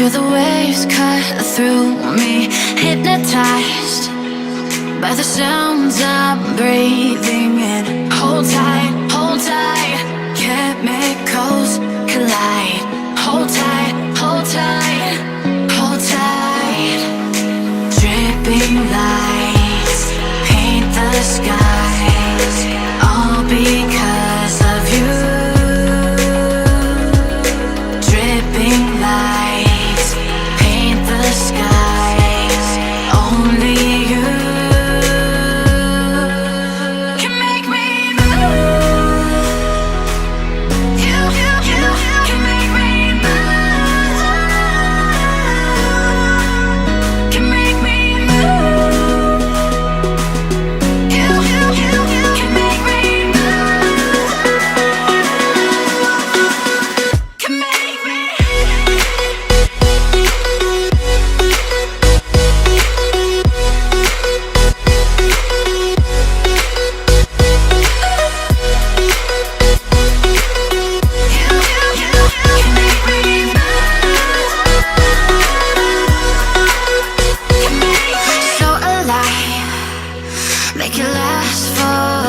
Feel the waves cut through me, hypnotized by the sounds I'm breathing in. Hold tight, hold tight, chemicals collide. Hold tight, hold tight, hold tight. Dripping lights paint the skies, all because of you. Dripping lights paint the skies, only you can make me move. You can make me move. Can make me move. You can make me move. Can make me. So alive, make it last for